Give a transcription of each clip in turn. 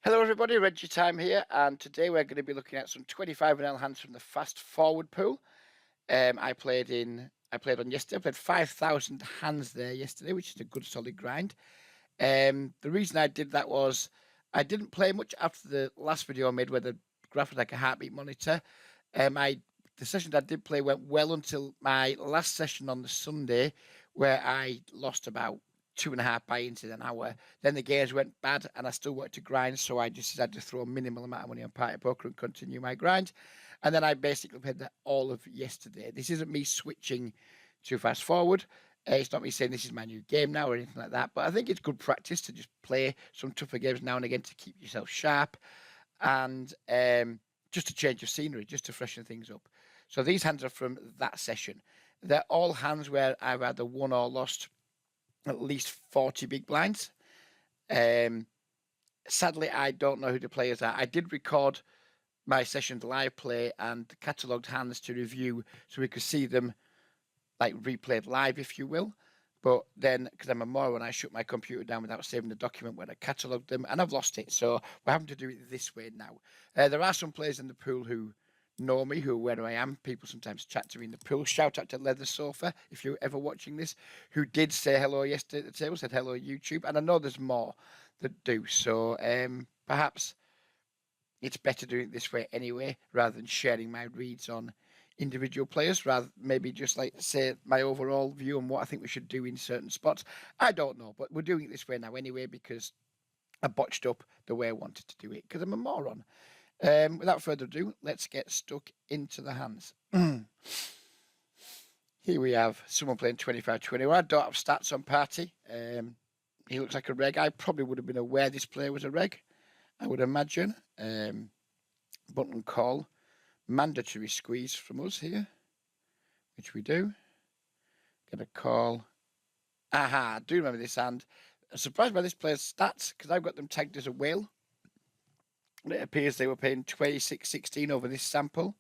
Hello everybody, Reggie Time here, and today we're going to be looking at some 25 hands from the fast forward pool. I played on yesterday. I played 5,000 hands there yesterday, which is a good solid grind. The reason I did that was I didn't play much after the last video I made where the graph was like a heartbeat monitor. I The sessions I did play went well until my last session on the Sunday, where I lost about 2.5 buy-ins in an hour. Then the games went bad, and I still wanted to grind, so I just decided to throw a minimal amount of money on Party Poker and continue my grind. And then I basically played that all of yesterday. This isn't me switching to fast forward. It's not me saying this is my new game now or anything like that, but I think it's good practice to just play some tougher games now and again to keep yourself sharp and just to change your scenery, just to freshen things up. So these hands are from that session. They're all hands where I've either won or lost at least 40 big blinds. Sadly, I don't know who the players are. I did record my sessions live play and catalogued hands to review so we could see them like replayed live, if you will. But then, because I'm a moron, I shut my computer down without saving the document when I catalogued them, and I've lost it. So we're having to do it this way now. There are some players in the pool who know me, who where I am. People sometimes chat to me in the pool. Shout out to Leather Sofa, if you're ever watching this, who did say hello yesterday at the table, said hello YouTube, and I know there's more that do. So perhaps it's better doing it this way anyway, rather than sharing my reads on individual players, rather maybe just like say my overall view on what I think we should do in certain spots. I don't know, but we're doing it this way now anyway because I botched up the way I wanted to do it because I'm a moron. Without further ado, let's get stuck into the hands. Here we have someone playing 25-21. I don't have stats on Party. He looks like a reg. I probably would have been aware this player was a reg, I would imagine. Button call. Mandatory squeeze from us here, which we do. Get a call. Aha, I do remember this hand. I'm surprised by this player's stats because I've got them tagged as a whale. It appears they were paying 26.16 over this sample.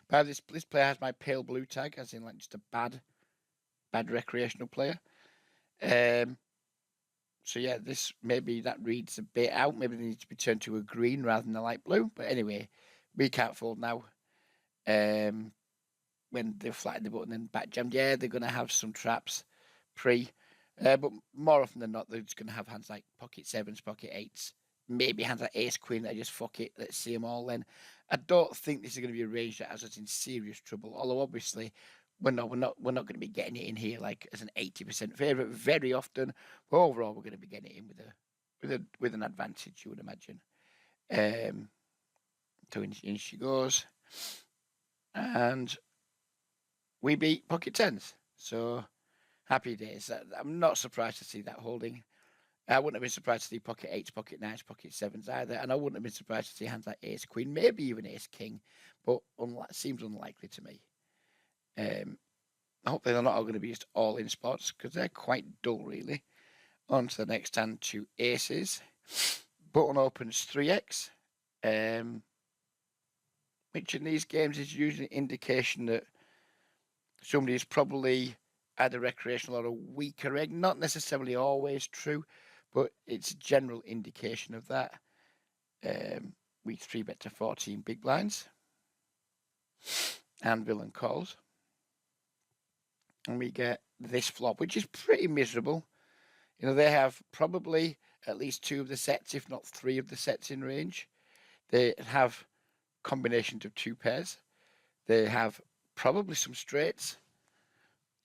But this player has my pale blue tag, as in like just a bad recreational player. So yeah, this maybe that reads a bit out. Maybe they need to be turned to a green rather than a light blue. But anyway, we can't fold now. When they've flattened the button and back jammed, yeah, they're going to have some traps pre. But more often than not, they're just going to have hands like pocket sevens, pocket eights, maybe hands like ace queen that just fuck it, let's see them all then. I don't think this is going to be a range that has us in serious trouble. Although obviously we're not going to be getting it in here like as an 80% favourite very often. But overall, we're going to be getting it in with an advantage, you would imagine. So in she goes, and we beat pocket tens. So happy days. I'm not surprised to see that holding. I wouldn't have been surprised to see pocket eights, pocket nines, pocket sevens either, and I wouldn't have been surprised to see hands like ace queen, maybe even ace king, but seems unlikely to me. Hopefully they're not all going to be just all in spots because they're quite dull, really. On to the next hand, two aces. Button opens 3x, which in these games is usually an indication that somebody is probably either recreational or a weaker egg. Not necessarily always true, but it's a general indication of that. We 3-bet to 14 big blinds. And villain calls. And we get this flop, which is pretty miserable. You know, they have probably at least 2 of the sets, if not 3 of the sets in range. They have combinations of 2 pairs. They have probably some straights.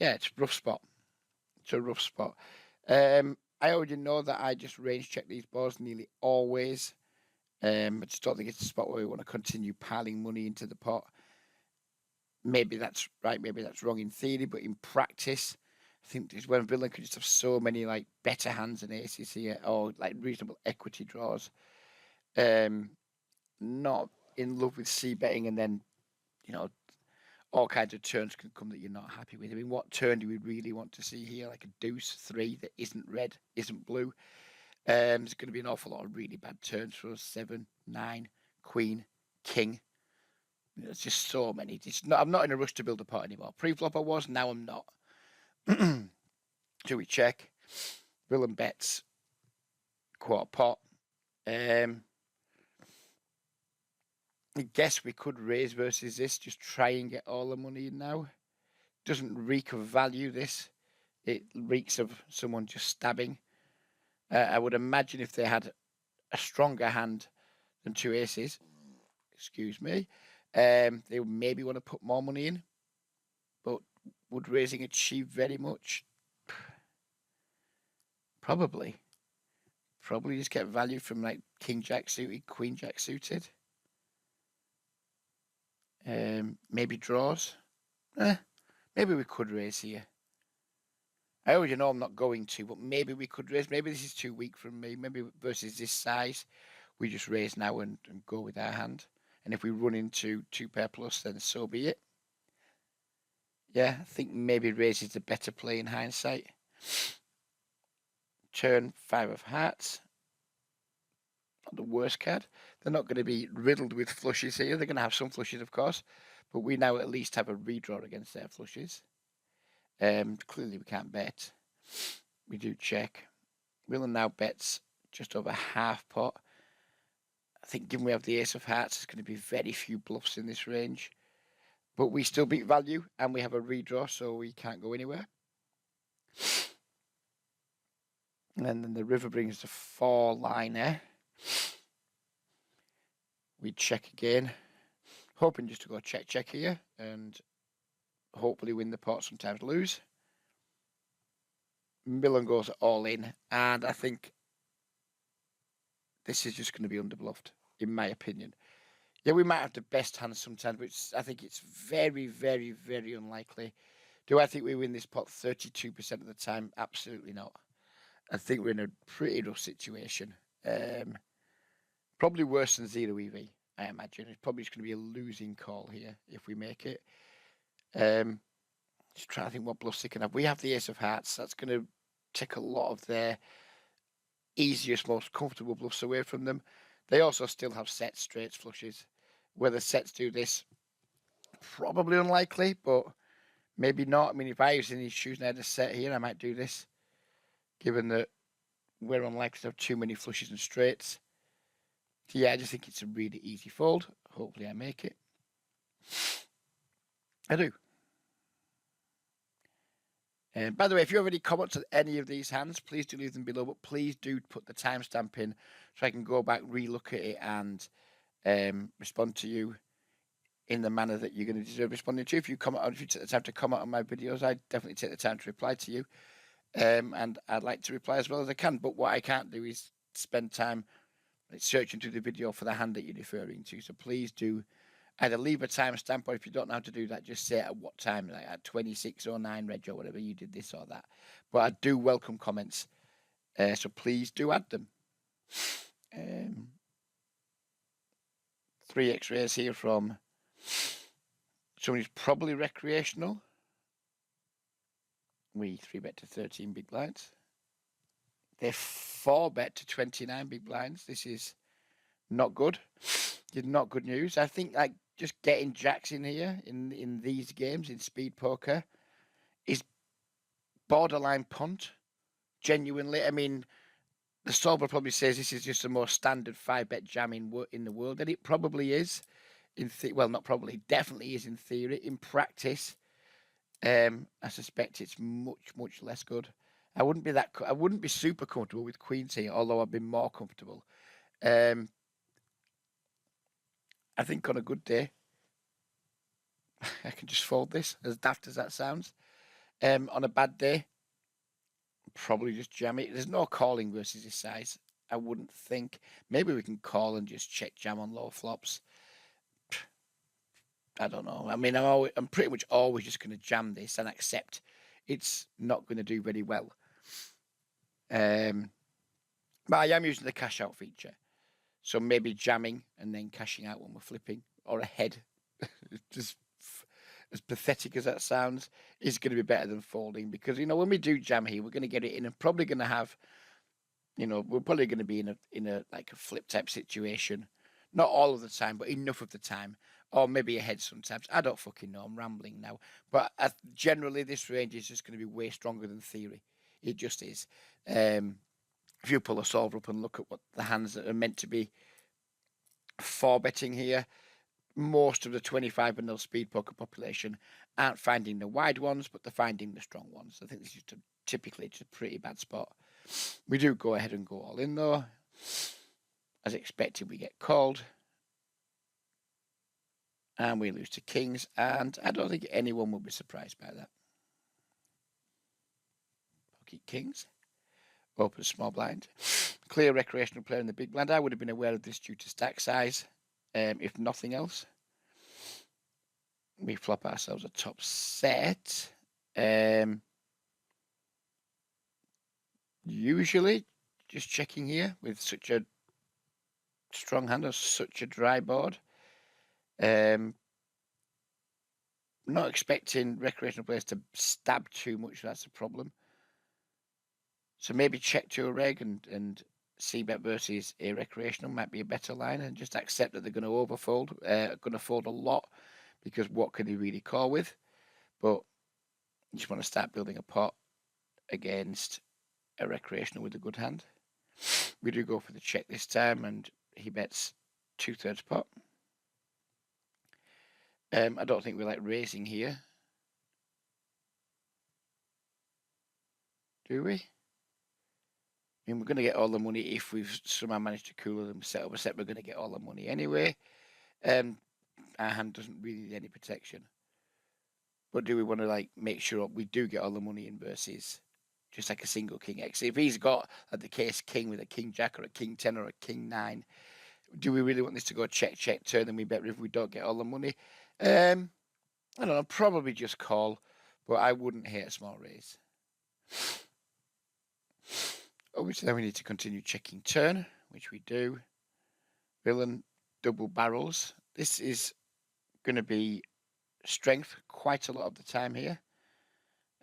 Yeah, it's a rough spot. It's a rough spot. I already know that I just range check these boards nearly always. I just don't think it's a spot where we want to continue piling money into the pot. Maybe that's right, maybe that's wrong in theory, but in practice, I think this when villain could just have so many like better hands than aces here, or like reasonable equity draws. Not in love with c betting, and then all kinds of turns can come that you're not happy with. I mean, what turn do we really want to see here? Like a deuce 3 that isn't red, isn't blue. There's going to be an awful lot of really bad turns for us. 7, 9, queen, king. There's just so many. I'm not in a rush to build a pot anymore. Pre-flop I was, now I'm not. So we check. Villain bets. Quarter pot. I guess we could raise versus this, just try and get all the money in now. Doesn't reek of value, this. It reeks of someone just stabbing. I would imagine if they had a stronger hand than 2 aces, excuse me, they would maybe want to put more money in. But would raising achieve very much? Probably. Probably just get value from like King Jack suited, Queen Jack suited. Maybe draws. Maybe we could raise here. I already know I'm not going to, but maybe we could raise. Maybe this is too weak from me. Maybe versus this size, we just raise now and go with our hand. And if we run into 2 pair plus, then so be it. Yeah, I think maybe raise is the better play in hindsight. Turn 5 of hearts. Not the worst card. They're not going to be riddled with flushes here. They're going to have some flushes, of course. But we now at least have a redraw against their flushes. Clearly we can't bet. We do check. Wheeler now bets just over half pot. I think given we have the ace of hearts, there's going to be very few bluffs in this range. But we still beat value, and we have a redraw, so we can't go anywhere. And then the river brings the 4-liner. We check again. Hoping just to go check here, and hopefully win the pot, sometimes lose. Millen goes all in, and I think this is just going to be underbluffed, in my opinion. Yeah, we might have the best hands sometimes, but I think it's very, very, very unlikely. Do I think we win this pot 32% of the time? Absolutely not. I think we're in a pretty rough situation. Probably worse than 0 EV, I imagine. It's probably just going to be a losing call here if we make it. Just trying to think what bluffs they can have. We have the ace of hearts. That's going to take a lot of their easiest, most comfortable bluffs away from them. They also still have sets, straights, flushes. Whether sets do this, probably unlikely, but maybe not. I mean, if I was in these shoes and I had a set here, I might do this, given that we're unlikely to have too many flushes and straights. So yeah, I just think it's a really easy fold. Hopefully I make it. I do. And by the way, if you have any comments on any of these hands, please do leave them below. But please do put the timestamp in so I can go back, relook at it, and respond to you in the manner that you're going to deserve responding to. If you comment, if you take the time to comment on my videos, I definitely take the time to reply to you. And I'd like to reply as well as I can. But what I can't do is spend time searching through the video for the hand that you're referring to. So please do either leave a timestamp, or if you don't know how to do that, just say at what time, like at 26:09 reg or whatever, you did this or that. But I do welcome comments, so please do add them. 3 X-rays here from someone who's probably recreational. We 3-bet to 13 big blinds. They 4-bet to 29 big blinds. This is not good. Not good news. I think like just getting jacks in here in these games in speed poker is borderline punt. Genuinely, I mean, the solver probably says this is just the most standard 5-bet jam in the world, and it probably is. Well, not probably, definitely is in theory. In practice, I suspect it's much less good. I wouldn't be super comfortable with queens here, although I've been more comfortable. I think on a good day, I can just fold this, as daft as that sounds. On a bad day, probably just jam it. There's no calling versus this size, I wouldn't think. Maybe we can call and just check jam on low flops. I don't know. I mean, I'm pretty much always just going to jam this and accept it's not going to do very well. But I am using the cash out feature. So maybe jamming and then cashing out when we're flipping, or a head, just as pathetic as that sounds, is going to be better than folding, because when we do jam here, we're going to get it in and probably going to have, we're probably going to be in a like a flip type situation, not all of the time, but enough of the time, or maybe a head sometimes. I don't fucking know. I'm rambling now, but generally this range is just going to be way stronger than theory. It just is. If you pull a solver up and look at what the hands that are meant to be 4-betting here, most of the 25 vanilla speed poker population aren't finding the wide ones, but they're finding the strong ones. I think this is typically it's a pretty bad spot. We do go ahead and go all in though. As expected, we get called. And we lose to kings, and I don't think anyone will be surprised by that. Pocket kings. Open small blind. Clear recreational player in the big blind. I would have been aware of this due to stack size, if nothing else. We flop ourselves a top set. Usually, just checking here with such a strong hand or such a dry board. Not expecting recreational players to stab too much. That's a problem. So maybe check to a reg and c-bet versus a recreational might be a better line, and just accept that they're going to overfold, going to fold a lot, because what can they really call with? But you just want to start building a pot against a recreational with a good hand. We do go for the check this time, and he bets 2/3 pot. I don't think we like raising here. Do we? I mean, we're going to get all the money if we've somehow managed to cooler them, set up a set. We're going to get all the money anyway. Our hand doesn't really need any protection. But do we want to like make sure we do get all the money in versus just like a single king X? If he's got like the case king with a king jack or a king 10 or a king 9, do we really want this to go check turn? Then we bet if we don't get all the money. I don't know. Probably just call, but I wouldn't hate a small raise. Obviously, then we need to continue checking turn, which we do. Villain double barrels. This is going to be strength quite a lot of the time here,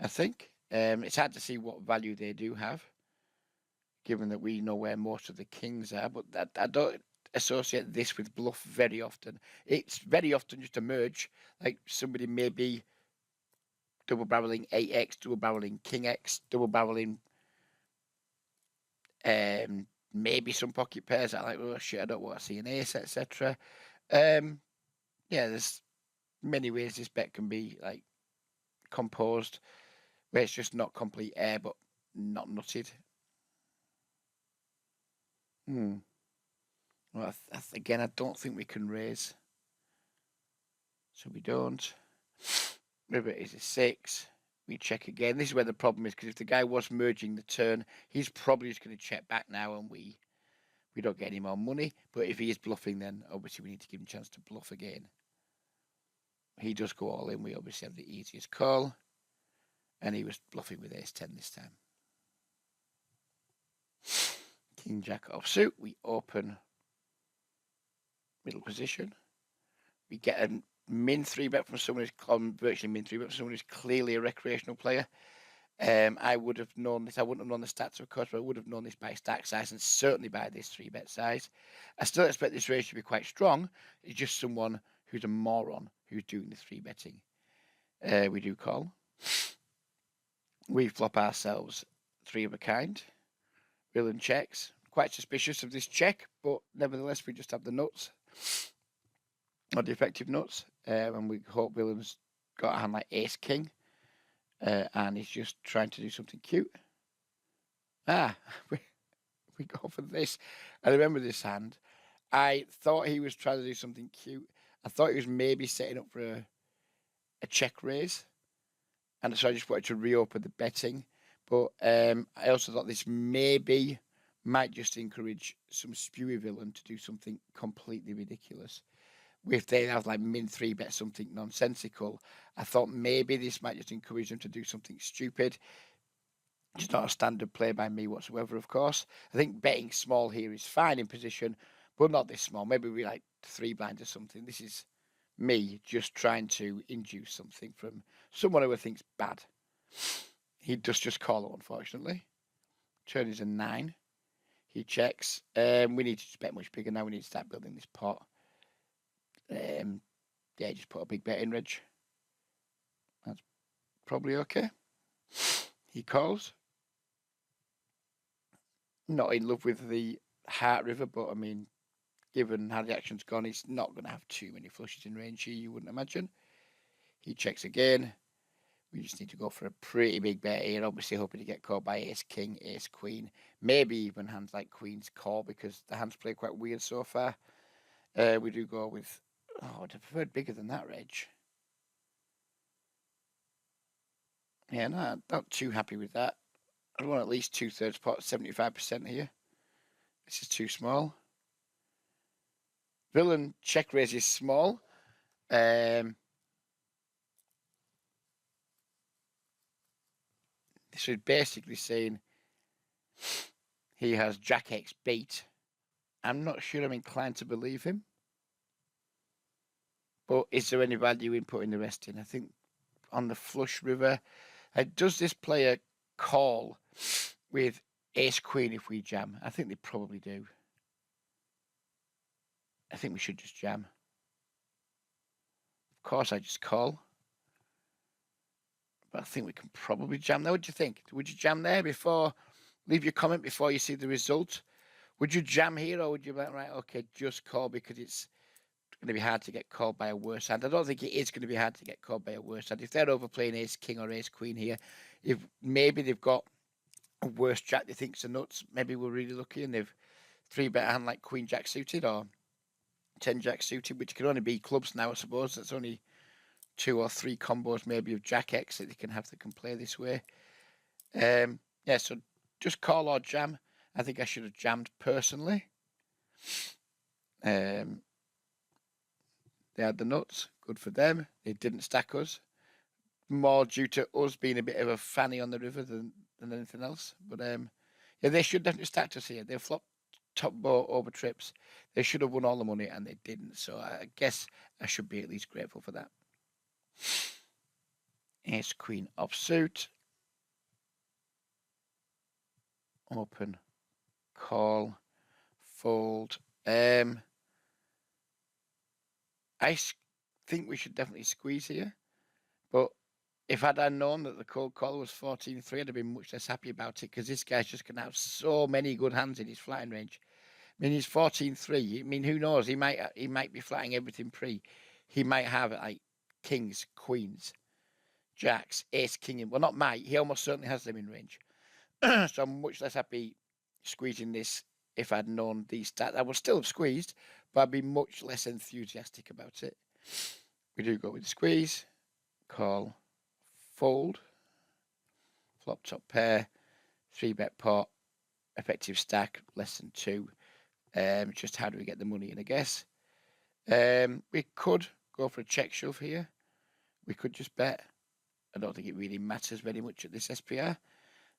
I think. It's hard to see what value they do have, given that we know where most of the kings are, but I don't associate this with bluff very often. It's very often just a merge, like somebody may be double barreling 8x, double barreling king X, double barreling maybe some pocket pairs that are like, oh shit, I don't want to see an ace, etc. Yeah, there's many ways this bet can be like composed, where it's just not complete air but not nutted. Well, again, I don't think we can raise, so we don't. River is a 6. We check again. This is where the problem is, because if the guy was merging the turn, he's probably just going to check back now, and we don't get any more money. But if he is bluffing, then obviously we need to give him a chance to bluff again. He does go all in. We obviously have the easiest call, and he was bluffing with ace 10 this time. King jack offsuit. We open middle position. We get a min 3-bet from someone who's virtually min 3-bet from someone who's clearly a recreational player. I would have known this. I wouldn't have known the stats, of course, but I would have known this by stack size and certainly by this 3-bet size. I still expect this range to be quite strong. It's just someone who's a moron who's doing the 3-betting. We do call. We flop ourselves 3 of a kind. Villain checks. Quite suspicious of this check, but nevertheless, we just have the nuts. Or the effective nuts. And we hope Villain's got a hand like ace king. And he's just trying to do something cute. We go for this. I remember this hand. I thought he was trying to do something cute. I thought he was maybe setting up for a check raise. And so I just wanted to reopen the betting. But I also thought this might just encourage some spewy villain to do something completely ridiculous. If they have like min 3-bet something nonsensical, I thought maybe this might just encourage them to do something stupid. It's not a standard play by me whatsoever, of course. I think betting small here is fine in position, but not this small. Maybe we like 3 blind or something. This is me just trying to induce something from someone who I think's bad. He does just call it, unfortunately. Turn is a 9. He checks. We need to bet much bigger now. We need to start building this pot. Yeah, just put a big bet in, Reg. That's probably okay. He calls. Not in love with the Heart River, but I mean, given how the action's gone, he's not going to have too many flushes in range here, you wouldn't imagine. He checks again. We just need to go for a pretty big bet here, obviously hoping to get caught by ace king, ace queen, maybe even hands like queen's call, because the hands play quite weird so far. We do go with, I'd have preferred bigger than that, Reg. Yeah, no, not too happy with that. I'd want at least 2/3 pot, 75% here. This is too small. Villain check raise is small. So basically saying he has Jack X bait. I'm not sure I'm inclined to believe him. But is there any value in putting the rest in? I think on the flush river, does this player call with ace queen if we jam? I think they probably do. I think we should just jam. Of course, I just call. But I think we can probably jam there. What do you think? Would you jam there before? Leave your comment before you see the result. Would you jam here, or would you be like, right, okay, just call because it's going to be hard to get called by a worse hand? I don't think it is going to be hard to get called by a worse hand. If they're overplaying ace king or ace queen here, if maybe they've got a worse jack they think's a nuts, maybe we're really lucky and they've 3-bet a hand like queen jack suited or 10 jack suited, which can only be clubs now, I suppose. That's only 2 or 3 combos maybe of jack X that they can have that can play this way. Yeah, so just call or jam. I think I should have jammed personally. They had the nuts. Good for them. They didn't stack us. More due to us being a bit of a fanny on the river than anything else. But yeah, they should definitely stack us here. They flopped top boat over trips. They should have won all the money and they didn't. So I guess I should be at least grateful for that. Ace queen offsuit. Open. Call. Fold. I think we should definitely squeeze here. But if I'd known that the cold call was 14-3, I'd have been much less happy about it because this guy's just going to have so many good hands in his flatting range. I mean, he's 14-3. I mean, who knows? He might be flatting everything pre. He might have like kings, queens, jacks, ace, king. Well, not might. He almost certainly has them in range. So I'm much less happy squeezing this if I'd known these stats. I would still have squeezed, but I'd be much less enthusiastic about it. We do go with squeeze, call, fold, flop top pair, 3-bet pot, effective stack, less than 2. Just how do we get the money in, I guess. We could go for a check shove here. We could just bet. I don't think it really matters very much at this SPR.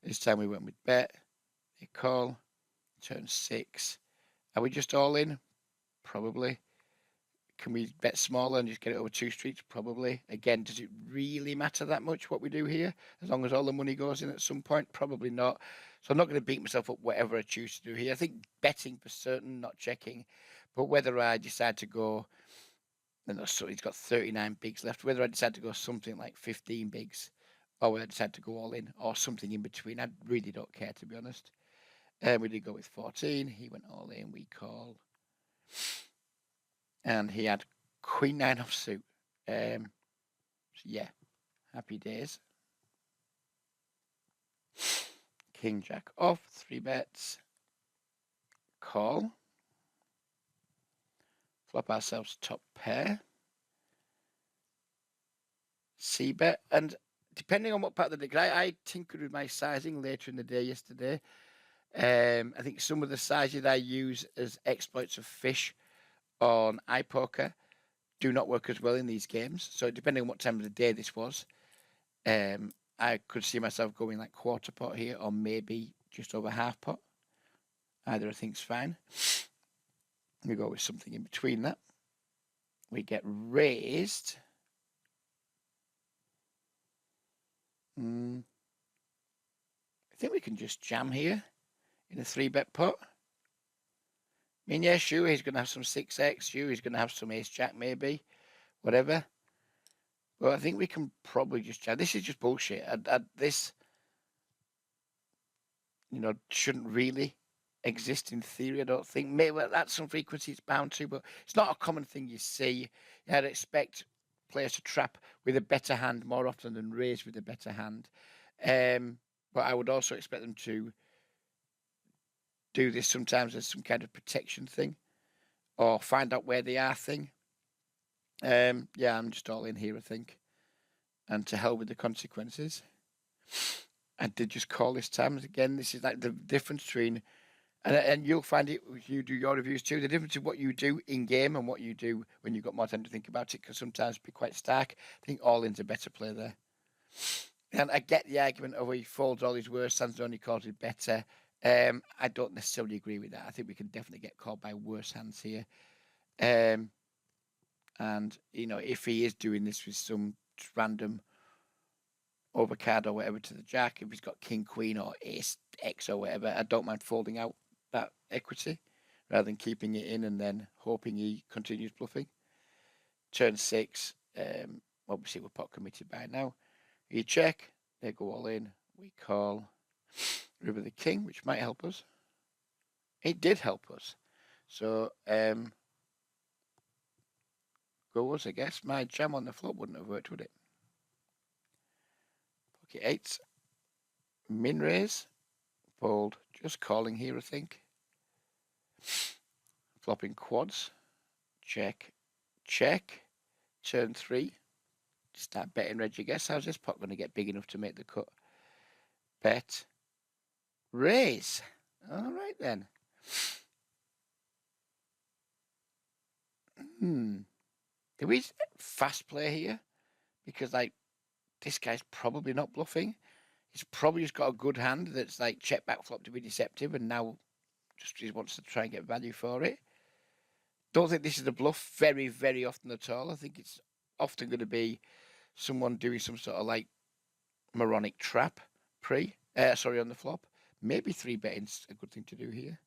This time we went with bet. They call. Turn 6. Are we just all in? Probably. Can we bet smaller and just get it over 2 streets? Probably. Again, does it really matter that much what we do here? As long as all the money goes in at some point? Probably not. So I'm not going to beat myself up whatever I choose to do here. I think betting for certain, not checking. But whether I decide to go, so he's got 39 bigs left, whether I decide to go something like 15 bigs, or whether I decide to go all in, or something in between, I really don't care, to be honest. We did go with 14. He went all in. We call. And he had queen 9 offsuit. So yeah, happy days. King jack off, 3 bets. Call. Flop ourselves top pair. C bet. And depending on what part of the day, I tinkered with my sizing later in the day yesterday. I think some of the sizes I use as exploits of fish on iPoker do not work as well in these games. So depending on what time of the day this was, I could see myself going like quarter pot here or maybe just over half pot. Either I think's fine. We go with something in between that. We get raised. I think we can just jam here in a 3-bet pot. I mean, yeah, sure, he's going to have some 6x. Sure, he's going to have some ace jack maybe. Whatever. But I think we can probably just jam. This is just bullshit. This, shouldn't really exist in theory. I don't think. Maybe that's some frequency it's bound to, but it's not a common thing you see. I'd expect players to trap with a better hand more often than raise with a better hand. But I would also expect them to do this sometimes as some kind of protection thing or find out where they are thing. Yeah, I'm just all in here, I think. And to hell with the consequences. I did just call this time. Again, this is like the difference between, and you'll find it if you do your reviews too, the difference in what you do in game and what you do when you've got more time to think about it can sometimes be quite stark. I think All-In's a better play there. And I get the argument of he folds all his worst hands and only calls it better. I don't necessarily agree with that. I think we can definitely get called by worse hands here. And, you know, if he is doing this with some random overcard or whatever to the jack, if he's got king, queen, or ace, x or whatever, I don't mind folding out that equity rather than keeping it in and then hoping he continues bluffing. Turn 6, obviously we're pot committed by now. You check, they go all in, we call river the king, which might help us. It did help us. So, go us, I guess. My jam on the flop wouldn't have worked, would it? Pocket 8. Min raise. Fold. Just calling here, I think. Flopping quads. Check. Check. Turn 3. Start betting Reg, I guess. How's this pot going to get big enough to make the cut? Bet. Raise. All right, then. Do we fast play here? Because, like, this guy's probably not bluffing. He's probably just got a good hand that's, like, check back flop to be deceptive, and now just he wants to try and get value for it. Don't think this is a bluff very, very often at all. I think it's often going to be someone doing some sort of, like, moronic trap on the flop. Maybe 3-betting's a good thing to do here.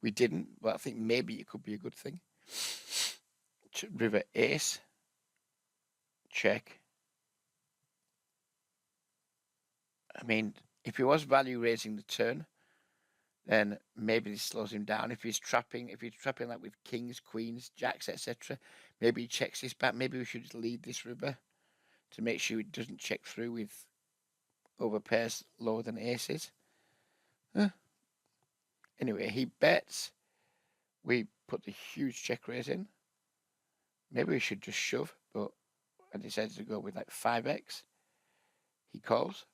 We didn't, but I think maybe it could be a good thing. River ace. Check. I mean, if he was value raising the turn, then maybe this slows him down. If he's trapping like with kings, queens, jacks, etc., maybe he checks this back. Maybe we should just lead this river to make sure it doesn't check through with over pairs lower than aces. Anyway, he bets. We put the huge check raise in. Maybe we should just shove, but I decided to go with like 5x. He calls.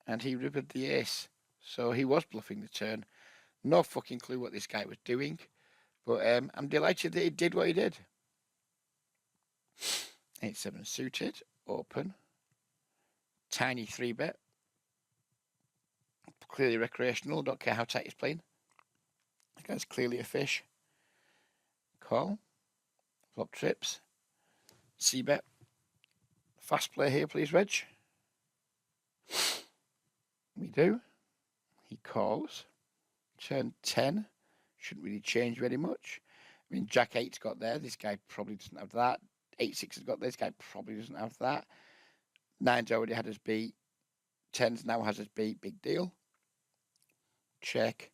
And he rivered the ace. So he was bluffing the turn. No fucking clue what this guy was doing. But I'm delighted that he did what he did. 8-7 suited. Open. Tiny 3-bet. Clearly recreational. Don't care how tight he's playing. That guy's clearly a fish. Call. Flop trips. C-bet. Fast play here, please, Reg. We do. He calls. Turn 10. Shouldn't really change very much. I mean, Jack 8's got there. This guy probably doesn't have that. 8-6 has got this guy probably doesn't have that. 9's already had his beat. 10's now has his beat. Big deal. Check.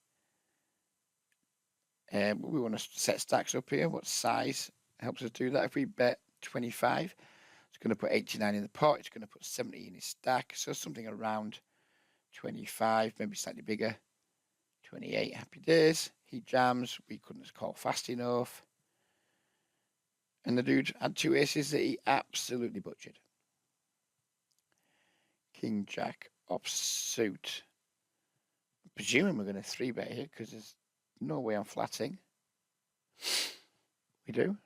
We want to set stacks up here. What size helps us do that? If we bet 25, it's going to put 89 in the pot. It's going to put 70 in his stack. So something around 25, maybe slightly bigger. 28, happy days. He jams. We couldn't call fast enough. And the dude had 2 aces that he absolutely butchered. King, Jack, offsuit. Presuming we're going to 3-bet here because there's no way I'm flatting. We do.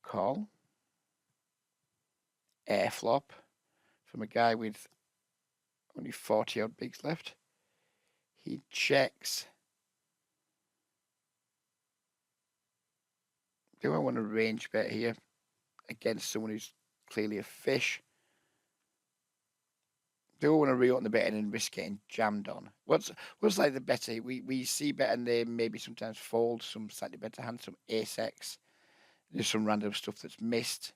Call. Air flop from a guy with only 40 odd bigs left. He checks. Do I want to range bet here against someone who's clearly a fish? Do I want to reopen the betting and risk getting jammed on? What's like the better? We see bet and they maybe sometimes fold some slightly better hands, some ace x. There's some random stuff that's missed.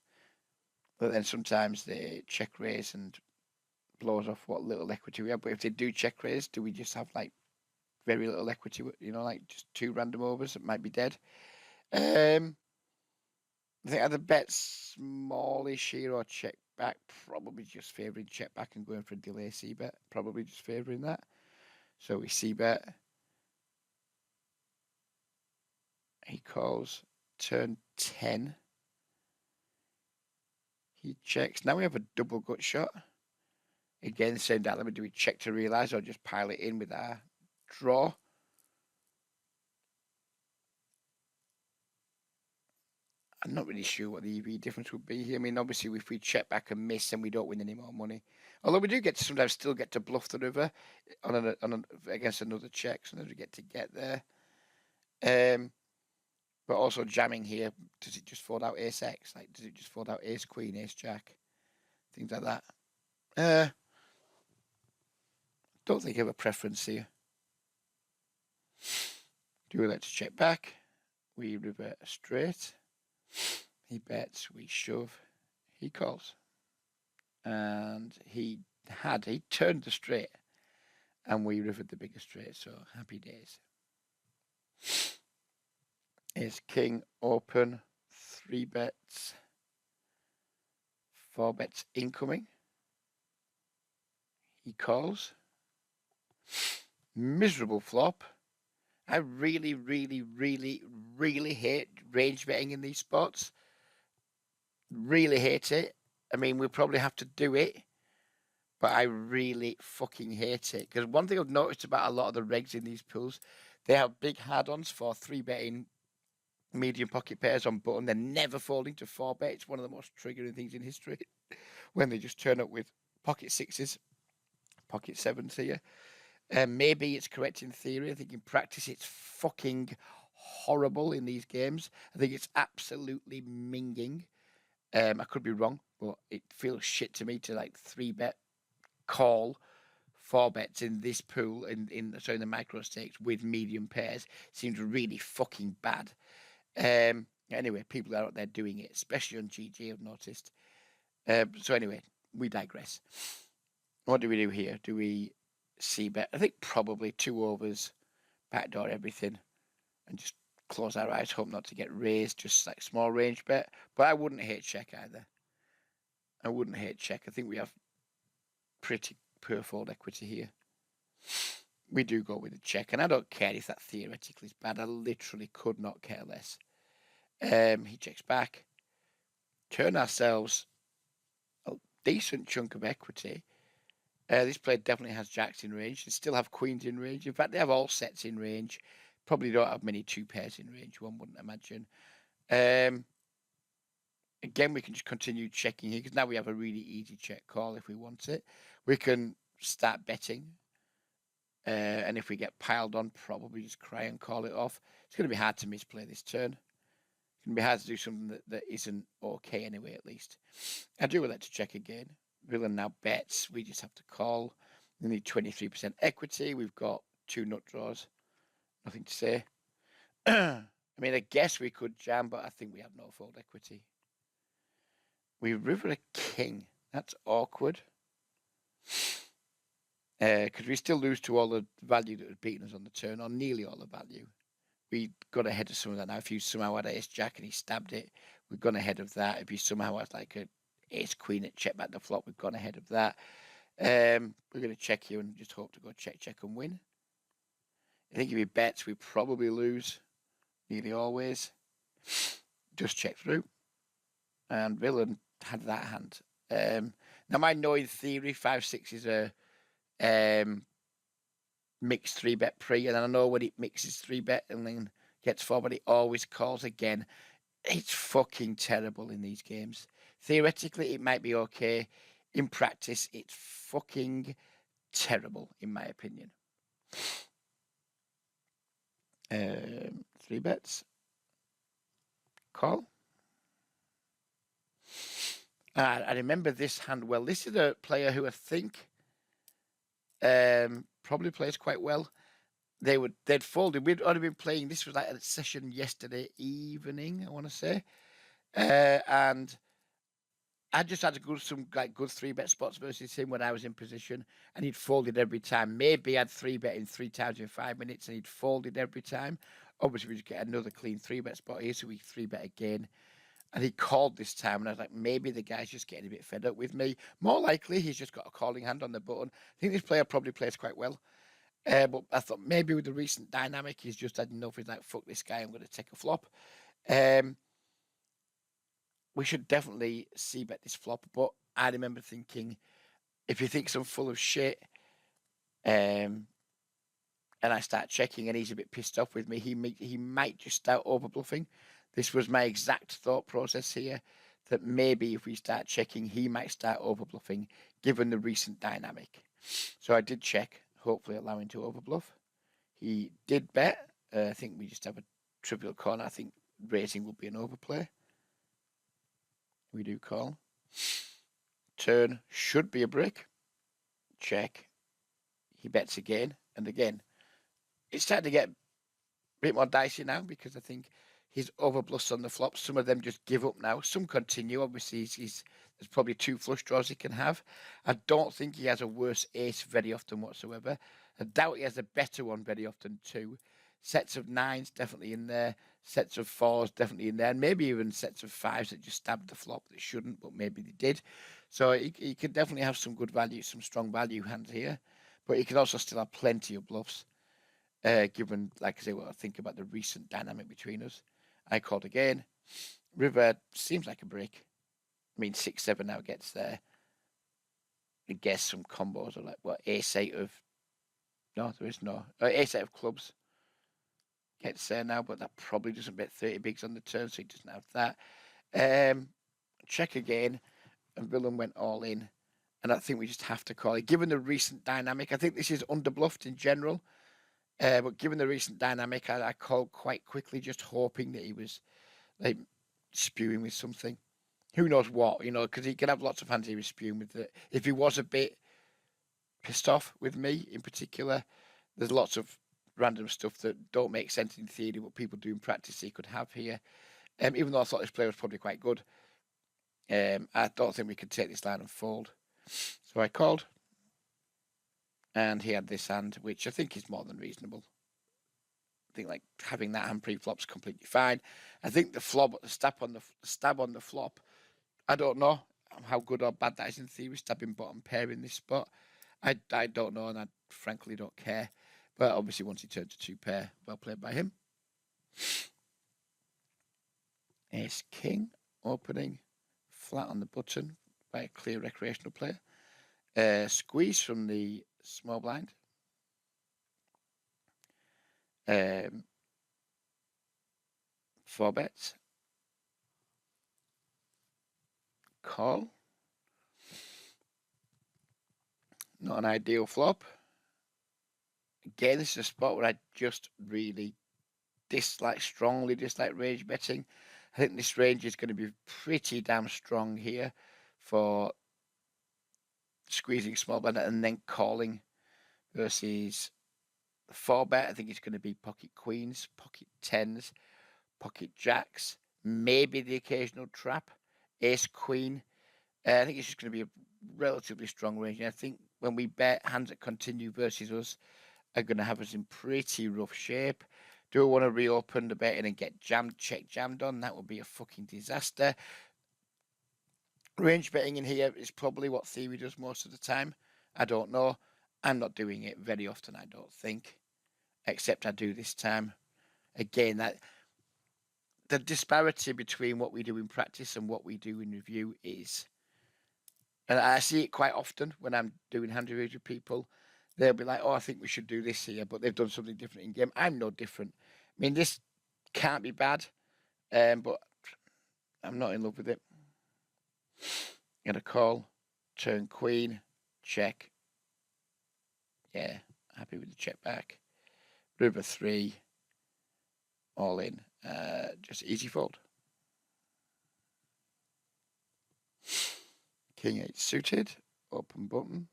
But then sometimes they check raise and blows off what little equity we have. But if they do check raise, do we just have like very little equity? You know, like just 2 random overs that might be dead. I think either bet smallish here or check back. Probably just favouring check back and going for a delay C bet. Probably just favouring that. So we C bet. He calls turn 10. He checks. Now we have a double gut shot. Again, same dilemma. Do we check to realise or just pile it in with our draw? I'm not really sure what the EV difference would be here. I mean, obviously, if we check back and miss, then we don't win any more money. Although we do get to sometimes still get to bluff the river against another check. Sometimes we get there. But also jamming here, does it just fold out ace X? Like, does it just fold out ace queen, ace jack? Things like that. Don't think I have a preference here. Do we let's check back? We revert straight. He bets, we shove, he calls. And he turned the straight, and we rivered the bigger straight, so happy days. Is king open, 3 bets, 4 bets incoming. He calls. Miserable flop. I really, really, really, really hate range betting in these spots. Really hate it. I mean, we'll probably have to do it, but I really fucking hate it. Because one thing I've noticed about a lot of the regs in these pools, they have big hard-ons for 3 betting medium pocket pairs on button. They're never folding to 4 bet. It's one of the most triggering things in history when they just turn up with pocket 6s, pocket 7s here. Maybe it's correct in theory. I think in practice it's fucking horrible in these games. I think it's absolutely minging. I could be wrong, but it feels shit to me to like 3 bet call 4 bets in this pool in the micro stakes with medium pairs. Seems really fucking bad. Anyway, people are out there doing it, especially on GG, I've noticed. So anyway, we digress. What do we do here? Do we C bet? I think probably 2 overs, backdoor everything, and just close our eyes, hope not to get raised, just like small range bet. But I wouldn't hate check either. I wouldn't hate check. I think we have pretty poor fold equity here. We do go with a check, and I don't care if that theoretically is bad. I literally could not care less. He checks back. Turn ourselves a decent chunk of equity. This player definitely has jacks in range. They still have queens in range. In fact, they have all sets in range. Probably don't have many 2 pairs in range, one wouldn't imagine. Again, we can just continue checking here because now we have a really easy check call if we want it. We can start betting. And if we get piled on, probably just cry and call it off. It's going to be hard to misplay this turn. It's going to be hard to do something that isn't okay anyway, at least. I do like to check again. Villain now bets. We just have to call. We need 23% equity. We've got 2 nut draws. Nothing to say. I mean, I guess we could jam, but I think we have no fold equity. We river a king. That's awkward. Because we still lose to all the value that was beaten us on the turn, or nearly all the value. We got ahead of some of that now. If you somehow had ace jack and he stabbed it, we've gone ahead of that. If you somehow had like a ace queen at check back the flop, we've gone ahead of that. We're going to check here and just hope to go check and win. I think if he bets, we probably lose. Nearly always. Just check through. And villain had that hand. Now, my knowing theory, 5-6 is a mixed 3 bet pre, and I know when it mixes 3 bet and then gets 4, but it always calls again. It's fucking terrible in these games. Theoretically, it might be okay. In practice, it's fucking terrible, in my opinion. 3 bets. Call. I remember this hand well. This is a player who I think probably plays quite well. They'd folded. We'd already been playing. This was like a session yesterday evening, I want to say, and I just had some like good 3-bet spots versus him when I was in position, and he'd folded every time. Maybe I'd 3-bet 3 times in 5 minutes, and he'd folded every time. Obviously, we just get another clean 3-bet spot here, so we 3-bet again. And he called this time, and I was like, maybe the guy's just getting a bit fed up with me. More likely, he's just got a calling hand on the button. I think this player probably plays quite well. But I thought maybe with the recent dynamic, he's just had enough. He's like, fuck this guy, I'm going to take a flop. We should definitely c-bet this flop, but I remember thinking, if he thinks I'm full of shit, and I start checking and he's a bit pissed off with me, he might just start over bluffing. This was my exact thought process here, that maybe if we start checking, he might start over bluffing, given the recent dynamic. So I did check, hopefully allowing to over bluff. He did bet. I think we just have a trivial call. I think raising will be an overplay. We do call. Turn should be a brick. Check. He bets again and again. It's starting to get a bit more dicey now because I think he's overbluffs on the flops. Some of them just give up now. Some continue. Obviously, there's probably 2 flush draws he can have. I don't think he has a worse ace very often whatsoever. I doubt he has a better one very often too. Sets of 9s definitely in there. Sets of 4s definitely in there. And maybe even sets of 5s that just stabbed the flop that shouldn't, but maybe they did. So he could definitely have some good value, some strong value hands here. But he can also still have plenty of bluffs, given, like I say, what I think about the recent dynamic between us. I called again. River seems like a brick. I mean, 6-7 now gets there. I guess some combos are like, what, ace-8 of... No, there is no. Ace-8 of clubs gets there now, but that probably doesn't bet 30 bigs on the turn, so he doesn't have that. Check again, and Willem went all in. And I think we just have to call it. Given the recent dynamic, I think this is underbluffed in general. But given the recent dynamic, I called quite quickly, just hoping that he was like spewing with something. Who knows what, because he can have lots of hands he was spewing with it. If he was a bit pissed off with me in particular, there's lots of random stuff that don't make sense in theory, but people do in practice he could have here. Even though I thought this player was probably quite good, I don't think we could take this line and fold. So I called, and he had this hand, which I think is more than reasonable. I think like having that hand pre-flop's completely fine. I think the flop, the stab on the flop, I don't know how good or bad that is in theory, stabbing bottom pair in this spot. I don't know, and I frankly don't care. But obviously once he turned to 2 pair, well played by him. Ace King opening, flat on the button by a clear recreational player. Squeeze from the small blind. 4 bets. Call. Not an ideal flop. Again, this is a spot where I just really strongly dislike range betting. I think this range is going to be pretty damn strong here for squeezing small blind and then calling versus the 4 bet. I think it's going to be pocket queens, pocket 10s, pocket jacks, maybe the occasional trap, ace queen. I think it's just going to be a relatively strong range. And I think when we bet, hands that continue versus us are going to have us in pretty rough shape. Do I want to reopen the betting and get check jammed on? That would be a fucking disaster. Range betting in here is probably what theory does most of the time. I don't know. I'm not doing it very often, I don't think. Except I do this time. Again, that the disparity between what we do in practice and what we do in review is... And I see it quite often when I'm doing hand reviews with people. They'll be like, oh, I think we should do this here, but they've done something different in game. I'm no different. I mean, this can't be bad, but I'm not in love with it. Gonna call, turn queen, check. Yeah, happy with the check back. River 3, all in. Just easy fold. King 8 suited, open button.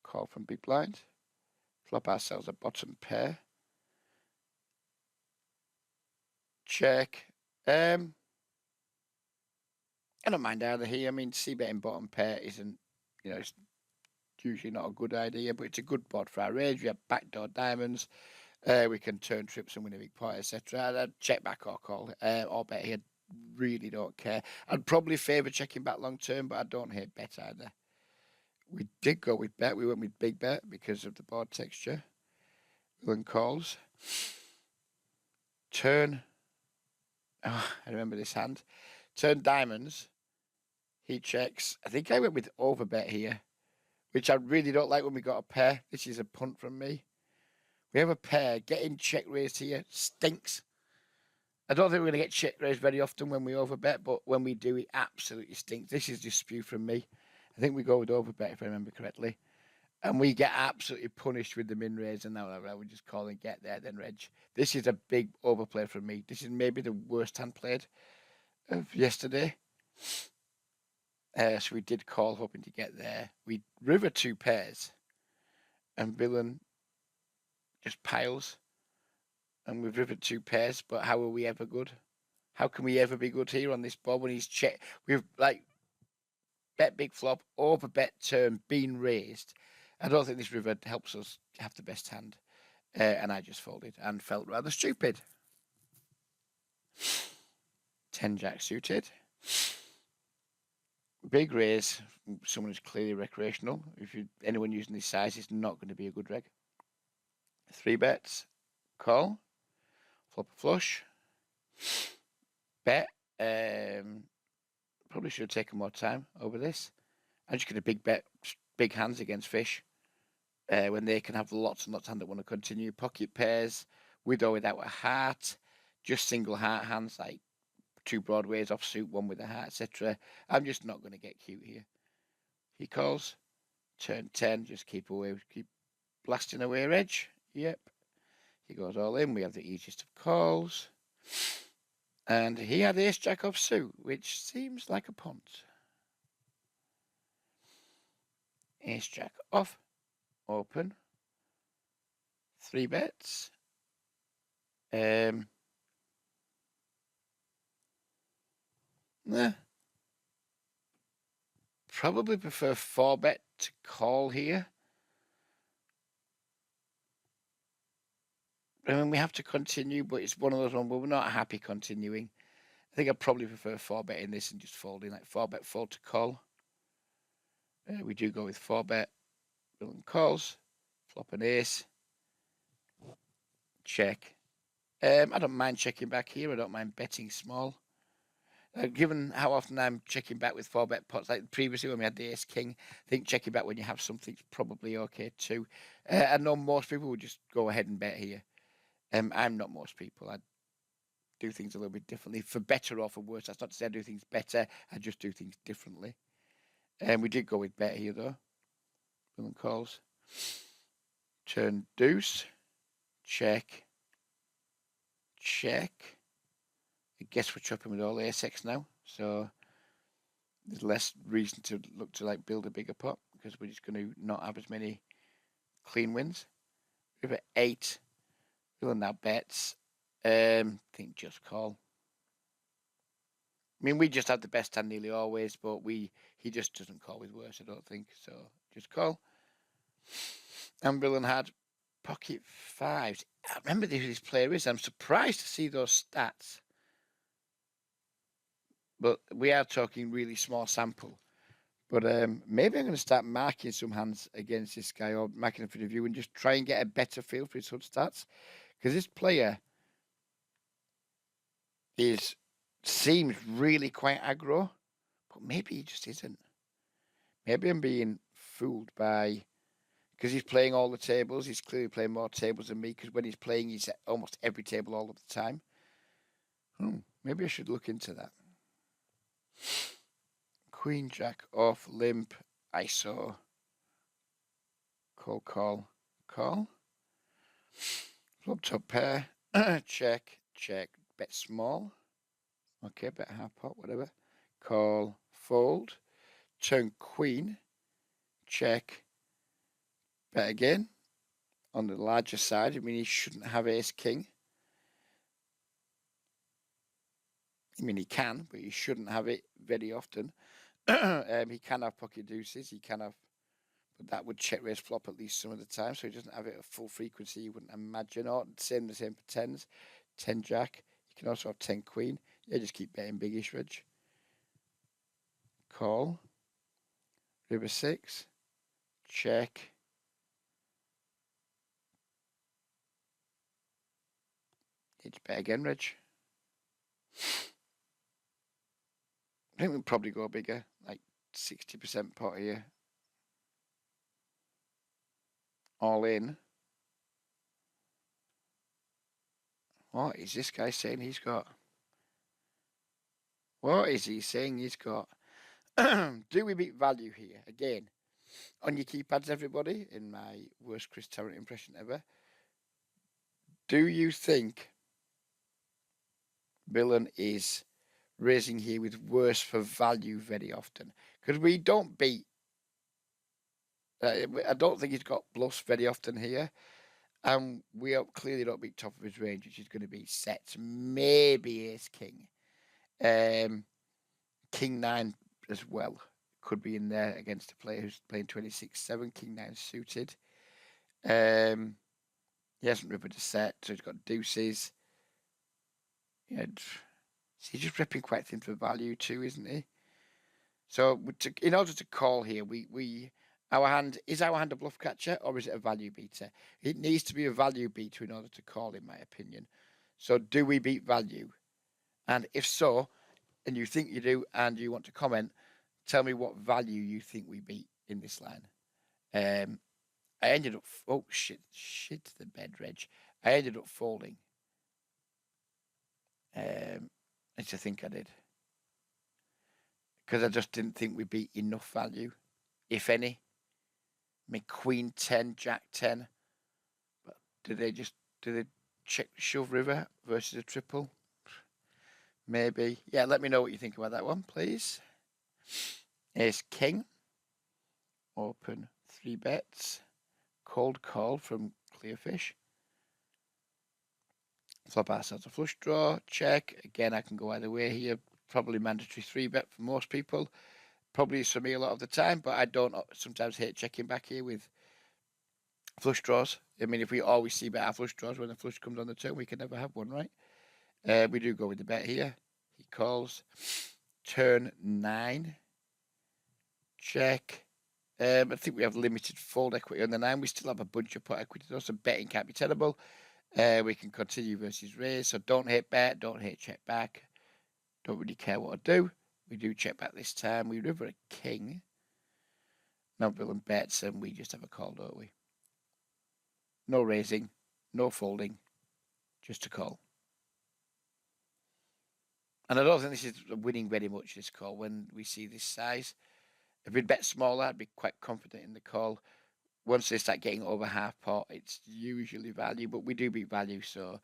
Call from big blind. Flop ourselves a bottom pair. Check. I I don't mind either here. I mean, c-betting bottom pair isn't, it's usually not a good idea, but it's a good board for our range. We have backdoor diamonds. We can turn trips and win a big pot, etc. I'd check back or call, or bet here. Really don't care. I'd probably favour checking back long term, but I don't hate bet either. We did go with bet. We went with big bet because of the board texture. Villain calls. Turn. Oh, I remember this hand. Turn diamonds. He checks. I think I went with overbet here, which I really don't like when we got a pair. This is a punt from me. We have a pair. Getting check raised here stinks. I don't think we're going to get check raised very often when we overbet, but when we do, it absolutely stinks. This is just spew from me. I think we go with overbet if I remember correctly. And we get absolutely punished with the min raise, and now I would just call and get there then, Reg. This is a big overplay from me. This is maybe the worst hand played of yesterday. So we did call, hoping to get there. We river 2 pairs, and villain just piles. And we've rivered 2 pairs, but how are we ever good? How can we ever be good here on this board when he's checked? We've bet big flop, over bet turn, been raised. I don't think this river helps us have the best hand. And I just folded and felt rather stupid. 10 jack suited. Big raise, someone who's clearly recreational. If anyone using this size, it's not going to be a good reg. 3 bets, call, flop a flush, bet. Probably should have taken more time over this. I'm just going to big bet big hands against fish when they can have lots and lots of hands that want to continue. Pocket pairs, with or without a heart, just single heart hands like 2 broadways offsuit, 1 with a heart, etc. I'm just not going to get cute here. He calls, turn 10, just keep blasting away, Reg. Yep. He goes all in. We have the easiest of calls. And he had ace jack offsuit, which seems like a punt. Ace jack off, open, 3 bets. Nah. Probably prefer 4 bet to call here. I mean, we have to continue, but it's one of those ones where we're not happy continuing. I think I'd probably prefer 4 bet in this and just folding, like 4 bet fold to call. We do go with 4 bet. Villain calls, flop an ace, check. I don't mind checking back here. I don't mind betting small. Given how often I'm checking back with 4 bet pots, like previously when we had the ace king, I think checking back when you have something's probably okay too. I know most people would just go ahead and bet here. I'm not most people. I do things a little bit differently, for better or for worse. That's not to say I do things better. I just do things differently. And we did go with bet here though. Villain calls. Turn deuce. Check. Check. I guess we're chopping with all ace-x now, so there's less reason to look to like build a bigger pot because we're just going to not have as many clean wins. River 8. Villain now bets. Think just call. I mean, we just have the best hand nearly always, but he just doesn't call with worse, I don't think. So just call. And villain had pocket 5s. I remember who this player is. I'm surprised to see those stats. But we are talking really small sample. But maybe I'm going to start marking some hands against this guy or marking them for review and just try and get a better feel for his HUD stats. Because this player seems really quite aggro, but maybe he just isn't. Maybe I'm being fooled by... Because he's playing all the tables. He's clearly playing more tables than me because when he's playing, he's at almost every table all of the time. Maybe I should look into that. Queen, jack, off, limp, ISO, call. Flop top pair, check, bet small. Okay, bet half pot, whatever. Call, fold, turn queen, check, bet again. On the larger side, I mean, he shouldn't have ace king. I mean, he can, but he shouldn't have it very often. He can have pocket deuces. He can have, but that would check raise flop at least some of the time. So he doesn't have it at full frequency. You wouldn't imagine. Or the same for tens. 10 jack. You can also have 10 queen. Yeah, just keep betting biggish, Reg. Call. River 6. Check. Need to bet again, Reg. I think we'll probably go bigger, like 60% pot here. All in. What is this guy saying he's got? What is he saying he's got? Do we beat value here? Again, on your keypads, everybody, in my worst Chris Tarrant impression ever. Do you think Villain is raising here with worse for value very often? Because we don't beat. I don't think he's got bluffs very often here. And we clearly don't beat top of his range, which is going to be sets. Maybe ace king. King 9 as well could be in there against a player who's playing 26-7. King 9 suited. He hasn't rivered a set, so he's got deuces. Yeah, he's just ripping quite thin for value too, isn't he? So in order to call here, our hand a bluff catcher or is it a value beater? It needs to be a value beater in order to call, in my opinion. So do we beat value? And if so, and you think you do, and you want to comment, tell me what value you think we beat in this line. I ended up, oh shit the bed, Reg. I ended up folding. I think I did. Because I just didn't think we beat enough value, if any. I mean, Queen 10, Jack 10. But do they check shove river versus a triple? Maybe. Yeah, let me know what you think about that one, please. Ace King. Open 3 bets. Cold call from Clearfish. Flop ourselves a flush draw. Check. Again, I can go either way here. Probably mandatory 3 bet for most people. Probably is for me a lot of the time, but I don't sometimes hate checking back here with flush draws. I mean, if we always see better flush draws when the flush comes on the turn, we can never have one, right? We do go with the bet here. He calls. Turn 9. Check. I think we have limited fold equity on the 9. We still have a bunch of pot equity, though, so betting can't be terrible. We can continue versus raise, so don't hit bet, don't hit check back. Don't really care what I do. We do check back this time. We river a king. Now villain bets, and we just have a call, don't we? No raising, no folding, just a call. And I don't think this is winning very much, this call, when we see this size. If we'd bet smaller, I'd be quite confident in the call. Once they start getting over half pot, it's usually value, but we do beat value, so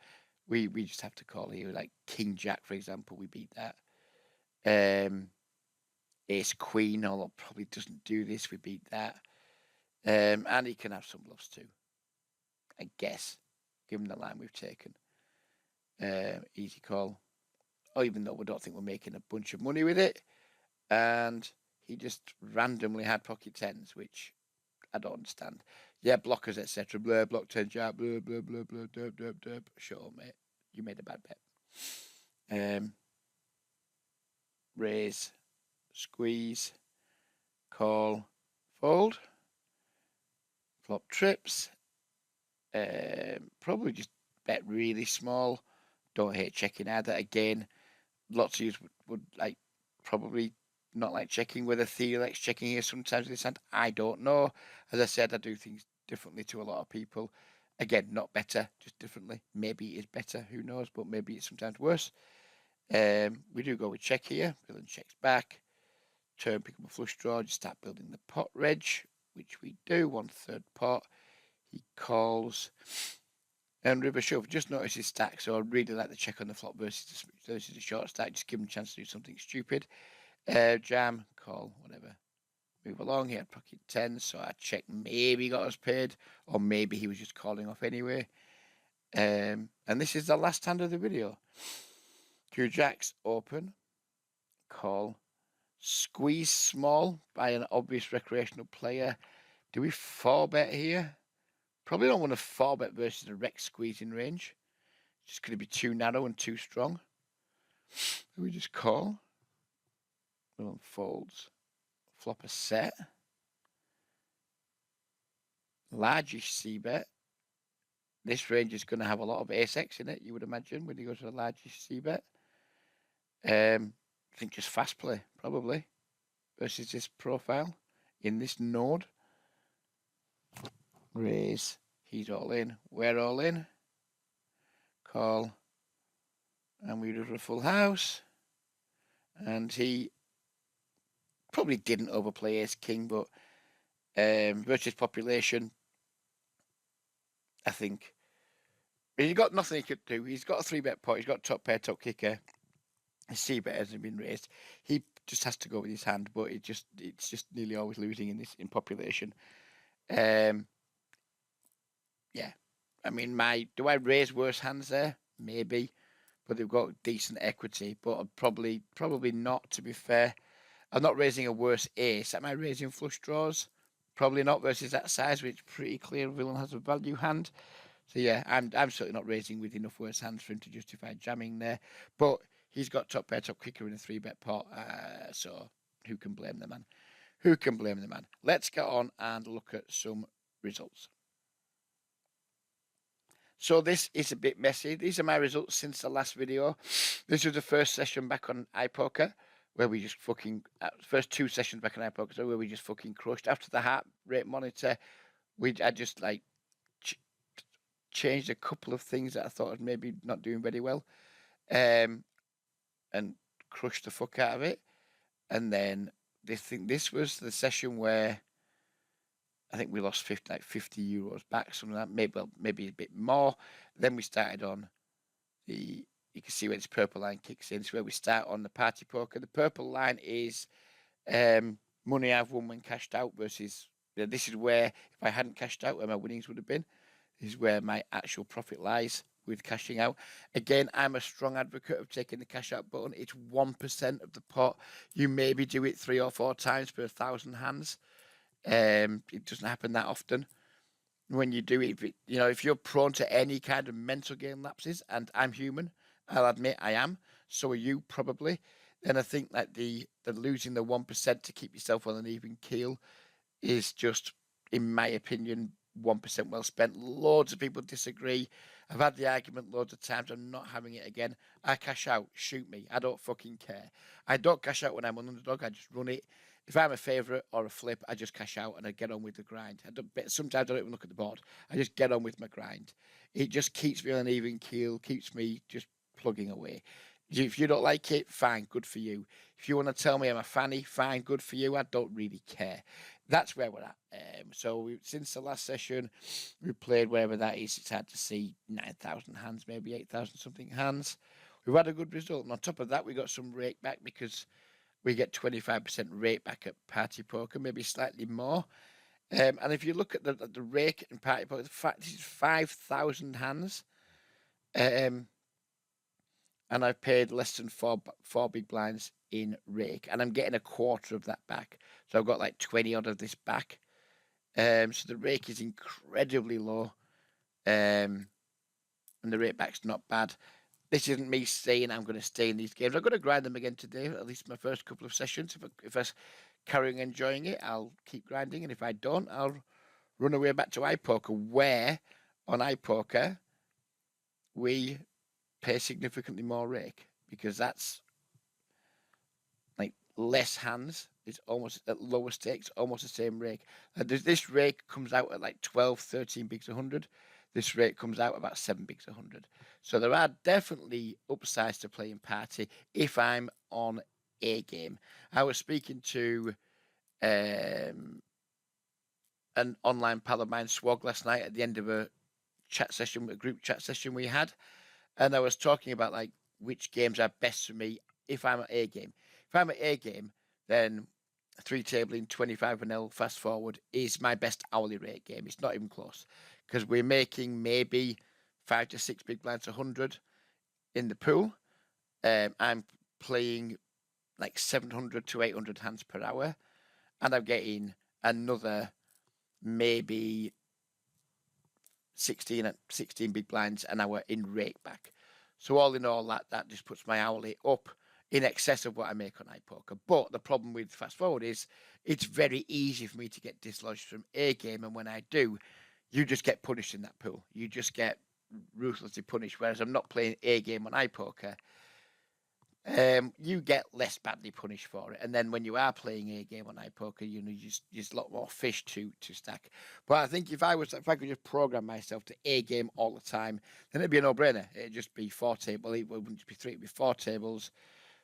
we just have to call here. Like King Jack, for example, we beat that. Ace Queen, although probably doesn't do this, we beat that. And he can have some bluffs too, I guess, given the line we've taken. Easy call. Oh, even though we don't think we're making a bunch of money with it. And he just randomly had pocket 10s, which I don't understand. Yeah, blockers, etc. Blah, block 10 jab, blah, blah, blah, blah, derp, derp, derp. Sure, mate. You made a bad bet. Raise, squeeze, call, fold. Flop trips. Probably just bet really small. Don't hate checking either. Again, lots of you would like probably not like checking, whether Theo likes checking here sometimes with this hand. I don't know. As I said, I do things differently to a lot of people. Again, not better, just differently. Maybe it is better, who knows, but maybe it's sometimes worse. We do go with check here. Villain checks back. Turn, pick up a flush draw, just start building the pot, Reg, which we do, 1/3 pot. He calls. And river shove, just notice his stack, so I really like the check on the flop versus the short stack. Just give him a chance to do something stupid. Jam, call, whatever. Move along. He had pocket 10, so I check. Maybe he got us paid, or maybe he was just calling off anyway. And this is the last hand of the video. Two jacks open. Call. Squeeze small by an obvious recreational player. Do we 4-bet here? Probably don't want to 4-bet versus a rec squeezing range. It's just going to be too narrow and too strong. Do we just call? Will folds. Flop a set. Largish c-bet. This range is going to have a lot of ace-x in it, you would imagine, when you go to a largish c-bet. I think just fast play, probably, versus this profile in this node. Raise. He's all in. We're all in. Call. And we do a full house. And he probably didn't overplay ace king, but versus population, I think he's got nothing he could do. He's got a 3-bet pot. He's got top pair, top kicker. His c-bet hasn't been raised. He just has to go with his hand, but it's just nearly always losing in population. Yeah. I mean, do I raise worse hands there? Maybe, but they've got decent equity. But probably not. To be fair, I'm not raising a worse ace. Am I raising flush draws? Probably not versus that size, which is pretty clear. Villain has a value hand. So yeah, I'm certainly not raising with enough worse hands for him to justify jamming there. But he's got top pair, top kicker in a 3-bet pot. So who can blame the man? Who can blame the man? Let's get on and look at some results. So this is a bit messy. These are my results since the last video. This was the first session back on iPoker where we just fucking, first 2 sessions back on iPoker, so where we just fucking crushed. After the heart rate monitor, I just like changed a couple of things that I thought was maybe not doing very well, and crushed the fuck out of it. And then this was the session where I think we lost 50 euros back, something like that, maybe a bit more. Then we started on you can see where this purple line kicks in. It's where we start on the party poker. The purple line is money I've won when cashed out versus, this is where, if I hadn't cashed out, where my winnings would have been. This is where my actual profit lies with cashing out. Again, I'm a strong advocate of taking the cash out button. It's 1% of the pot. You maybe do it 3 or 4 times per 1,000 hands. It doesn't happen that often. When you do it, if you're prone to any kind of mental game lapses, and I'm human, I'll admit I am, so are you probably, then I think that the losing the 1% to keep yourself on an even keel is just, in my opinion, 1% well spent. Loads of people disagree. I've had the argument loads of times. I'm not having it again. I cash out. Shoot me. I don't fucking care. I don't cash out when I'm an underdog. I just run it. If I'm a favourite or a flip, I just cash out and I get on with the grind. Sometimes I don't even look at the board. I just get on with my grind. It just keeps me on an even keel, keeps me just plugging away. If you don't like it, fine, good for you. If you want to tell me I'm a fanny, fine, good for you. I don't really care. That's where we're at. Since the last session, we played wherever that is. It's hard to see 9,000 hands, maybe 8,000 something hands. We've had a good result. And on top of that, we got some rake back because we get 25% rake back at party poker, maybe slightly more. And if you look at the rake and party poker, the fact this is 5,000 hands. And I've paid less than four big blinds in rake, and I'm getting a quarter of that back. So I've got like 20 odd of this back. So the rake is incredibly low, and the rake back's not bad. This isn't me saying I'm going to stay in these games. I'm going to grind them again today, at least my first couple of sessions. If I carry on enjoying it, I'll keep grinding, and if I don't, I'll run away back to iPoker, where on iPoker we pay significantly more rake, because that's like less hands. It's almost at lower stakes, almost the same rake. This rake comes out at like 12, 13 bigs 100. This rake comes out about 7 bigs 100. So there are definitely upsides to playing party if I'm on a game. I was speaking to an online pal of mine, Swog, last night at the end of a group chat session we had. And I was talking about like which games are best for me if I'm at a game. If I'm at a game, then 3 tabling 25-0 fast forward is my best hourly rate game. It's not even close, because we're making maybe 5 to 6 big blinds 100 in the pool, I'm playing like 700 to 800 hands per hour, and I'm getting another maybe 16 big blinds an hour in rake back. So all in all, that just puts my hourly up in excess of what I make on iPoker. But the problem with Fast Forward is it's very easy for me to get dislodged from a game, and when I do, you just get punished in that pool. You just get ruthlessly punished. Whereas I'm not playing a game on iPoker, you get less badly punished for it. And then when you are playing a game on iPoker, you just a lot more fish to stack. But I think if I could just program myself to a game all the time, then it'd be a no-brainer. It'd just be 4 tables. It wouldn't just be 3, it'd be 4 tables.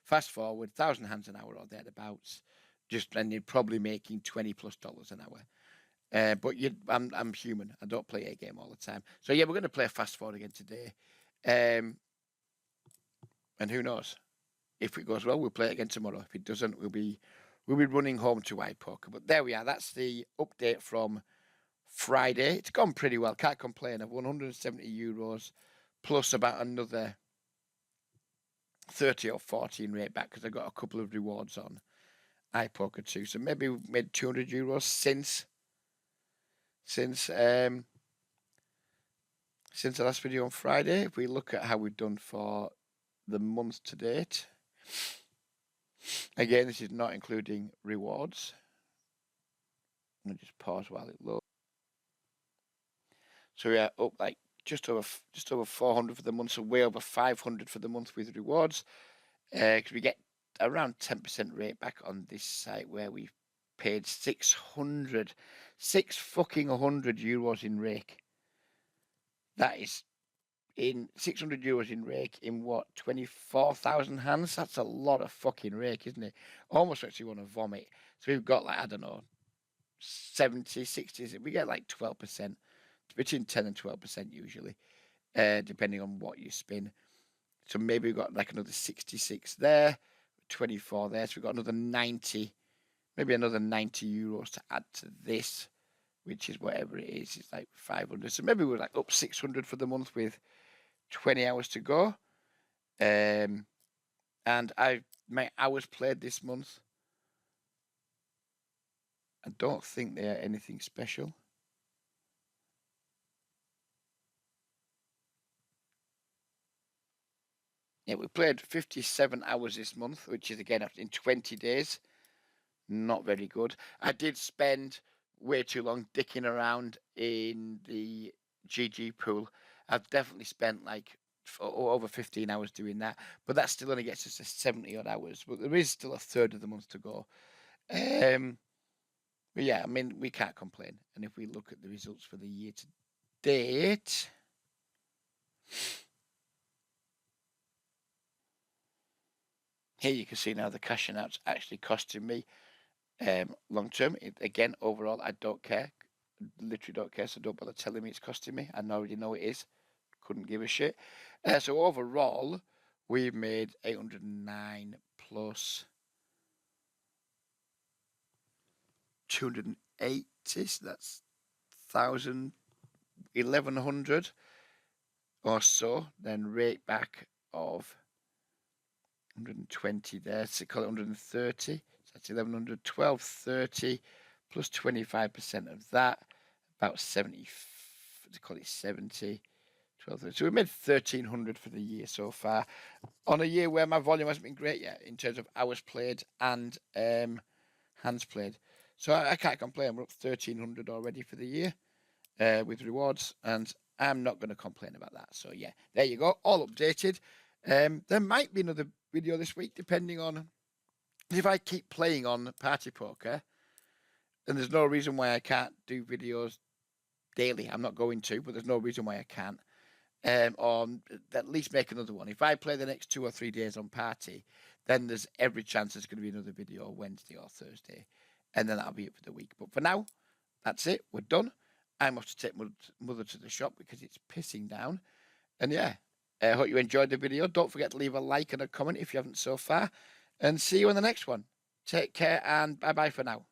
Fast forward, 1,000 hands an hour or thereabouts. And you're probably making $20+ an hour. But I'm human. I don't play a game all the time. So yeah, we're going to play Fast Forward again today. And who knows? If it goes well, we'll play it again tomorrow. If it doesn't, we'll be running home to iPoker. But there we are. That's the update from Friday. It's gone pretty well. Can't complain. I've won €170 plus about another 30 or 40 in rate back because I got a couple of rewards on iPoker too. So maybe we've made €200 since the last video on Friday. If we look at how we've done for the month to date, again, this is not including rewards. I'll just pause while it loads. So we are up like just over 400 for the month, so way over 500 for the month with rewards. Because we get around 10% rate back on this site where we've paid 600 euros in rake. That is in 600 euros in rake in what, 24,000 hands? That's a lot of fucking rake, isn't it? Almost makes you want to vomit. So we've got like, I don't know, 70, 60, we get like 12%, between 10 and 12% usually, depending on what you spin. So maybe we've got like another 66 there, 24 there. So we've got another 90, maybe another 90 euros to add to this, which is whatever it is. It's like 500. So maybe we're like up 600 for the month with 20 hours to go. And my hours played this month, I don't think they are anything special. Yeah, we played 57 hours this month, which is again in 20 days. Not very good. I did spend way too long dicking around in the GG pool. I've definitely spent like over 15 hours doing that, but that still only gets us to 70 odd hours. But there is still a third of the month to go. But yeah, I mean, we can't complain. And if we look at the results for the year to date, here you can see now the cashing out's actually costing me long term. Again, overall, I don't care. Literally don't care, so don't bother telling me it's costing me. I already know it is. Couldn't give a shit. So overall, we've made 809 plus 280. So that's 1,100 or so. Then rate back of 120 there. So call it 130. So that's 1,100. 1,230 plus 25% of that. About 70. To call it 70. 1230. So we made 1,300 for the year so far, on a year where my volume hasn't been great yet in terms of hours played and hands played. So I can't complain. We're up 1,300 already for the year with rewards, and I'm not going to complain about that. So yeah, there you go, all updated. There might be another video this week, depending on if I keep playing on Party Poker. And there's no reason why I can't do videos daily. I'm not going to, but there's no reason why I can't. Or at least make another one. If I play the next 2 or 3 days on Party, then there's every chance there's going to be another video Wednesday or Thursday, and then that'll be it for the week. But for now, that's it. We're done. I'm off to take mother to the shop because it's pissing down. And yeah, I hope you enjoyed the video. Don't forget to leave a like and a comment if you haven't so far, and see you on the next one. Take care and bye-bye for now.